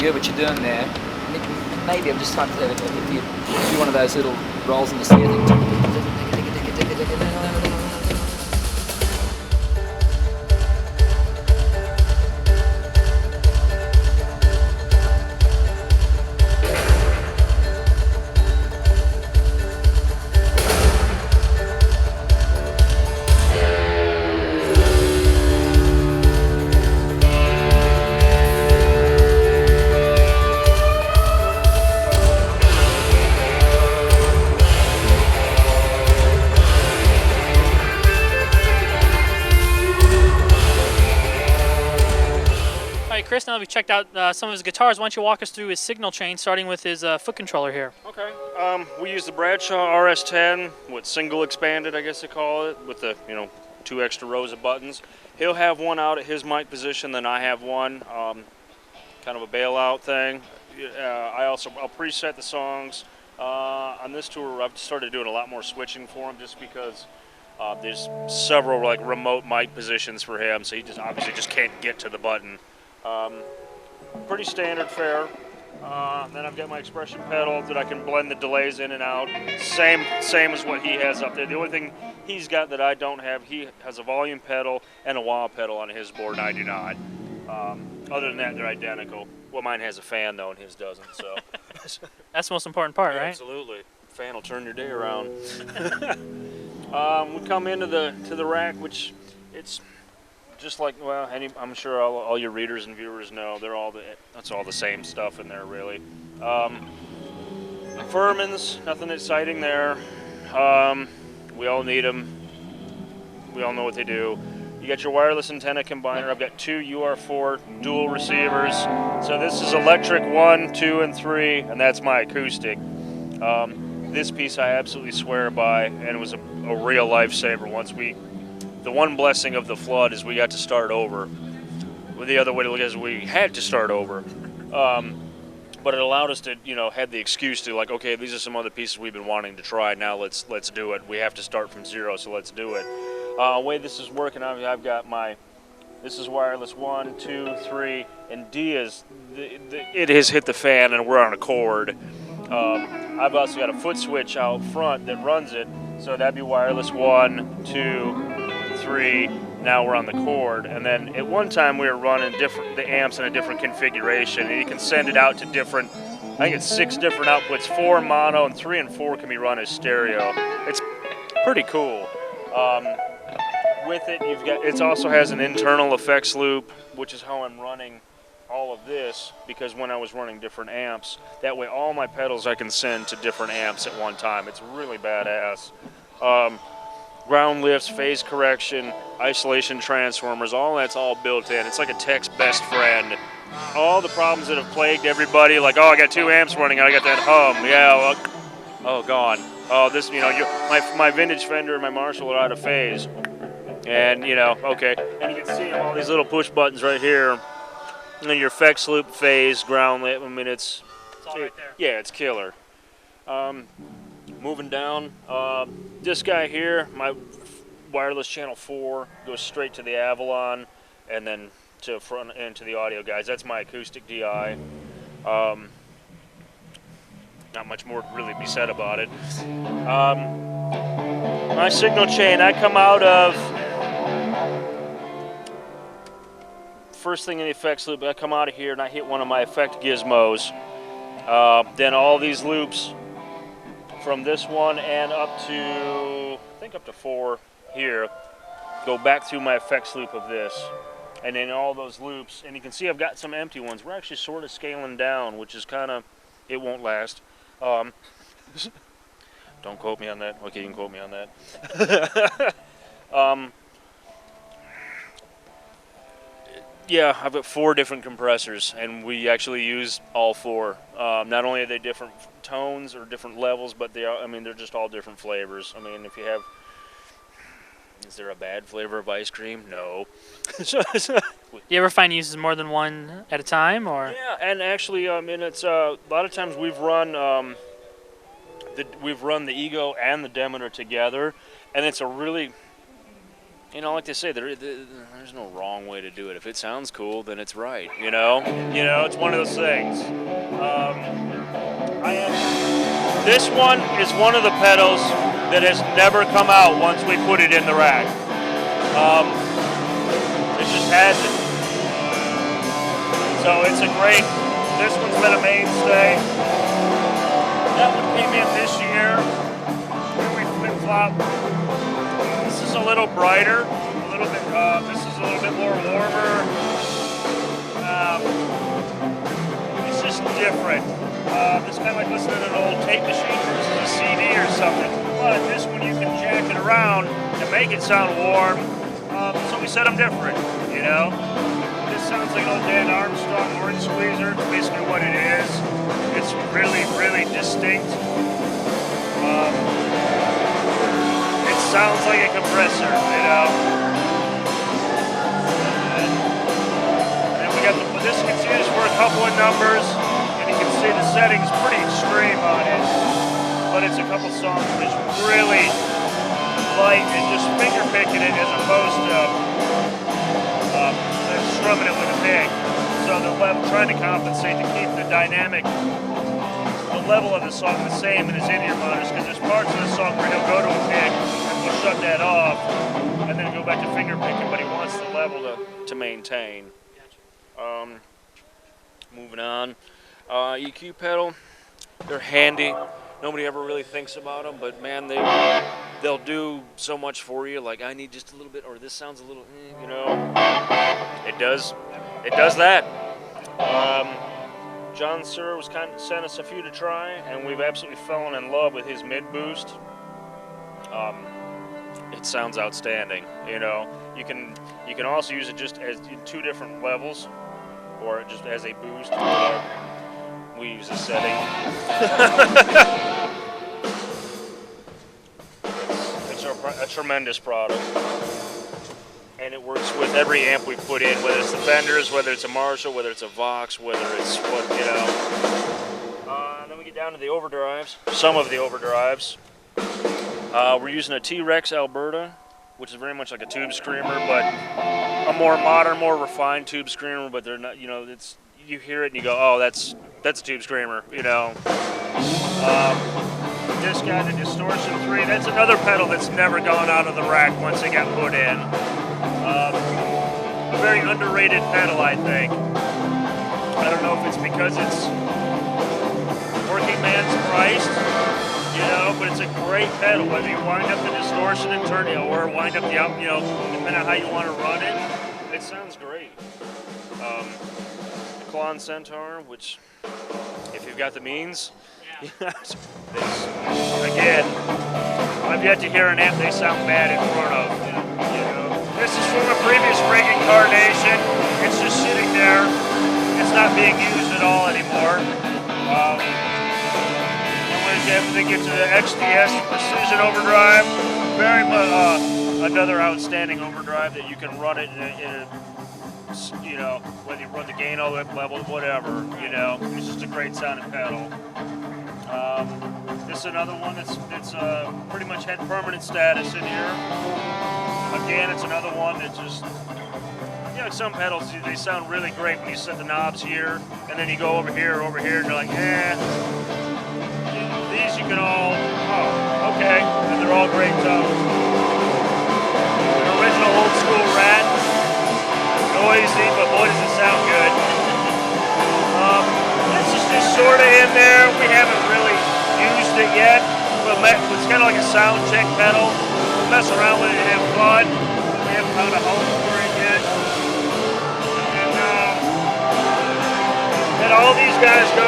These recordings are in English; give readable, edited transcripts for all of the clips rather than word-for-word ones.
good what you're doing there. Maybe I'm just trying to if you do one of those little rolls in the snare thing. Chris, now that we've checked out some of his guitars, why don't you walk us through his signal chain, starting with his foot controller here. Okay. We use the Bradshaw RS10 with single expanded, I guess they call it, with the 2 extra rows of buttons. He'll have one out at his mic position, then I have one, kind of a bailout thing. I'll preset the songs. On this tour, I've started doing a lot more switching for him, just because there's several remote mic positions for him, so he just obviously just can't get to the button. Pretty standard fare. Then I've got my expression pedal that I can blend the delays in and out. Same as what he has up there. The only thing he's got that I don't have, he has a volume pedal and a wah pedal on his board, and I do not. Other than that, they're identical. Well, mine has a fan though, and his doesn't. So that's the most important part, right? Absolutely. Fan will turn your day around. We come into the rack, which it's just like, well, I'm sure all your readers and viewers know, that's all the same stuff in there, really. Furmans, nothing exciting there. We all need them. We all know what they do. You got your wireless antenna combiner. I've got 2 UR4 dual receivers. So this is electric 1, 2, and 3, and that's my acoustic. This piece I absolutely swear by, and it was a real lifesaver once the one blessing of the flood is we got to start over. The other way to look at it is we had to start over. But it allowed us to, had the excuse to okay, these are some other pieces we've been wanting to try. Now let's do it. We have to start from zero, so let's do it. The way this is working, I've got this is wireless 1, 2, 3, and D is, it has hit the fan and we're on a cord. I've also got a foot switch out front that runs it, so that'd be wireless 1, 2, 3. Now we're on the cord, and then at one time we were running the amps in a different configuration, and you can send it out to different, I think it's 6 different outputs, 4 mono, and 3 and 4 can be run as stereo. It's pretty cool. With it, it also has an internal effects loop, which is how I'm running all of this, because when I was running different amps, that way all my pedals I can send to different amps at one time. It's really badass. Ground lifts, phase correction, isolation transformers, that's all built in. It's like a tech's best friend. All the problems that have plagued everybody, like, oh, I got 2 amps running and I got that hum. Yeah, well, oh, gone. Oh, this, my vintage Fender and my Marshall are out of phase. And, okay. And you can see all these little push buttons right here. And your effects loop, phase, ground lift, it's all right there. Yeah, it's killer. Moving down, this guy here, my wireless channel 4 goes straight to the Avalon, and then to front and to the audio guys. That's my acoustic DI. Not much more to really be said about it. My signal chain, I come out of, first thing in the effects loop, I come out of here and I hit one of my effect gizmos. Then all these loops from this one and up to, I think up to 4 here, go back through my effects loop of this. And then all those loops, and you can see I've got some empty ones. We're actually sort of scaling down, which is kind of, it won't last. Don't quote me on that. Okay, you can quote me on that. Yeah, I've got 4 different compressors, and we actually use all 4. Not only are they different tones or different levels, but they're just all different flavors. I mean, if you have, is there a bad flavor of ice cream? No. You ever find uses more than one at a time, or? Yeah, and actually, it's a lot of times we've run the Ego and the Demeter together, and it's You know, like they say, there's no wrong way to do it. If it sounds cool, then it's right. You know, it's one of those things. This one is one of the pedals that has never come out once we put it in the rack. It just hasn't. So it's a great. This one's been a mainstay. That one came in this year. Here we flip-flop. This is a little brighter, a little bit. This is a little bit more warmer. It's just different. It's kind of like listening to an old tape machine versus a CD or something. But this one you can jack it around and make it sound warm. So we said I'm different. You know, this sounds like an old Dan Armstrong orange squeezer. It's basically what it is. It's really, really distinct. It sounds like a compressor, you know. And then we got this gets used for a couple of numbers, and you can see the setting's pretty extreme on it. But it's a couple songs that's really light and just finger picking it as opposed to strumming it with a pick. So the level, trying to compensate to keep the dynamic, the level of the song the same in his in-ear monitors, because there's parts of the song where he'll go to a pick and we'll shut that off and then go back to finger picking, but he wants the level to maintain. Moving on. EQ pedal, they're handy. Nobody ever really thinks about them, but man, they'll do so much for you. Like, I need just a little bit, or this sounds a little, you know. It does that. John Sir sent us a few to try, and we've absolutely fallen in love with his mid boost. It sounds outstanding. You know, you can also use it just as in two different levels, or just as a boost. We use a setting. It's a tremendous product. And it works with every amp we put in, whether it's the Fenders, whether it's a Marshall, whether it's a Vox, whether it's what, you know. And then we get down to the overdrives, some of the overdrives. We're using a T-Rex Alberta, which is very much like a tube screamer, but a more modern, more refined tube screamer, but they're not, you know, it's, you hear it and you go, oh, that's a tube screamer, you know. This guy, the Distortion 3, that's another pedal that's never gone out of the rack once it got put in. A very underrated pedal, I think. I don't know if it's because it's working man's priced, you know, but it's a great pedal. Whether you wind up the distortion and turn it, or wind up the out, you know, depending on how you want to run it, it sounds great. The Klon Centaur, which, if you've got the means, again, I've yet to hear an amp they sound bad in front of. You know, this is from a previous rig incarnation. It's just sitting there. It's not being used at all anymore. And when they get to the XDS Precision Overdrive, very much another outstanding overdrive that you can run it in a, you know, whether you run the gain all the way up level, whatever, you know, it's just a great sounding pedal. This is another one that's pretty much had permanent status in here. Again, it's another one that just, you know, some pedals, they sound really great when you set the knobs here, and then you go over here, and you're like, these you can all, oh, okay, and they're all great tones. An original old school Rat, noisy, but boy does it sound good. This is just sort of in there. We haven't really used it yet. It's kind of like a sound check pedal. We'll mess around with it and have fun. We haven't found a home for it yet. And all these guys go.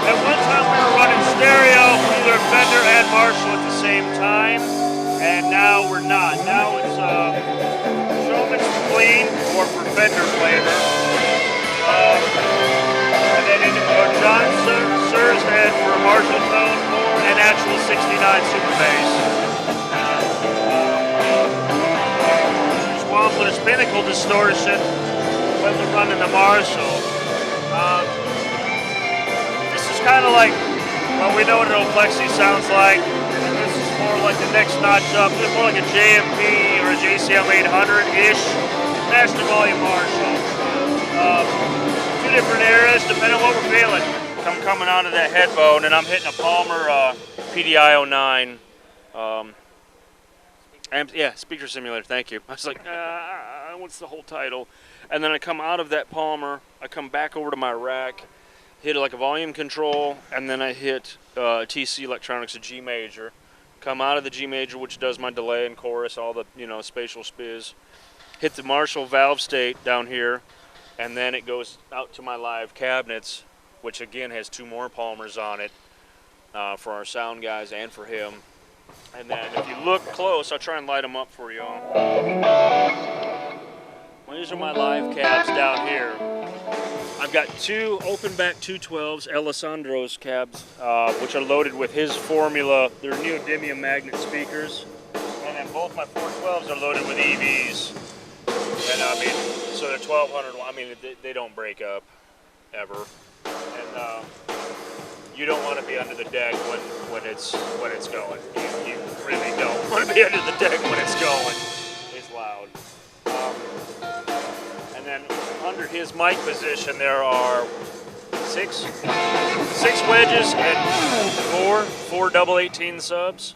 At one time we were running stereo, either Fender and Marshall at the same time, and now we're not. Now it's Showman's Clean or for Fender flavor. And then John Sir's head for a Marshall tone and actual 69 super bass. Swamp with its pinnacle distortion when we're running the Marshall. This is kind of like, well, we know what an Oplexi sounds like. This more like the next notch up. It's more like a JMP or a JCM 800-ish master volume Marshall. Two different eras, depending on what we're feeling. I'm coming onto that head bone, and I'm hitting a Palmer PDI 09. Yeah, speaker simulator, thank you. I was like, what's the whole title? And then I come out of that Palmer, I come back over to my rack, hit like a volume control, and then I hit TC Electronics, a G major. Come out of the G major, which does my delay and chorus, all the spatial spiz. Hit the Marshall valve state down here, and then it goes out to my live cabinets, which again has two more Palmers on it for our sound guys and for him. And then if you look close, I'll try and light them up for you all. Well, these are my live cabs down here. I've got two open back 212s, Alessandro's cabs, which are loaded with his formula. They're neodymium magnet speakers. And then both my 412s are loaded with EVs. And I mean, so they're 1200, I mean, they don't break up, ever. And you don't want to be under the deck when it's going. You really don't want to be under the deck when it's going. It's loud. And then under his mic position, there are six wedges and four double 18 subs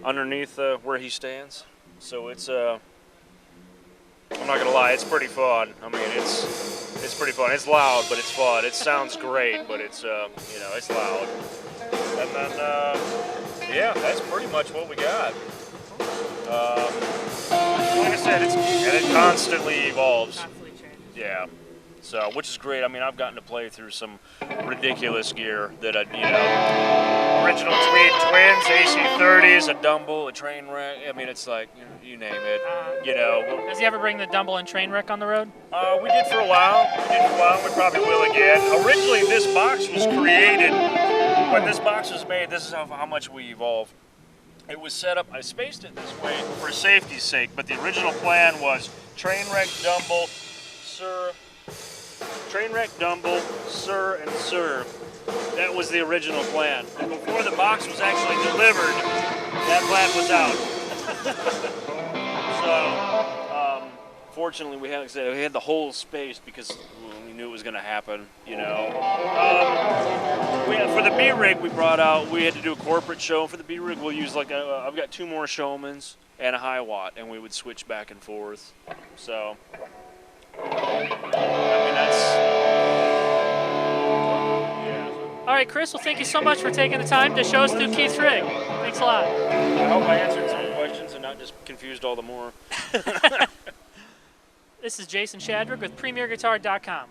underneath where he stands. So it's I'm not gonna lie, it's pretty fun. I mean, it's pretty fun. It's loud, but it's fun. It sounds great, but it's it's loud. And then yeah, that's pretty much what we got. Like I said, it constantly evolves. Yeah. So, which is great. I mean, I've gotten to play through some ridiculous gear that original Tweed Twins, AC30s, a Dumble, a train wreck. I mean, it's like, you name it, Does he ever bring the Dumble and train wreck on the road? We did for a while. We probably will again. Originally, this box was created, when this box was made, this is how much we evolved. It was set up, I spaced it this way for safety's sake, but the original plan was train wreck, Dumble, Sir, Trainwreck, Dumble, Sir, and Sir. That was the original plan. And before the box was actually delivered, that plan was out. So, fortunately, we had the whole space because we knew it was going to happen, for the B-rig we brought out, we had to do a corporate show. For the B-rig, we'll use I've got two more Showmans and a high watt, and we would switch back and forth. So, All right, Chris, well, thank you so much for taking the time to show us through Keith's rig. Thanks a lot. I hope I answered some questions and not just confused all the more. This is Jason Shadrick with PremierGuitar.com.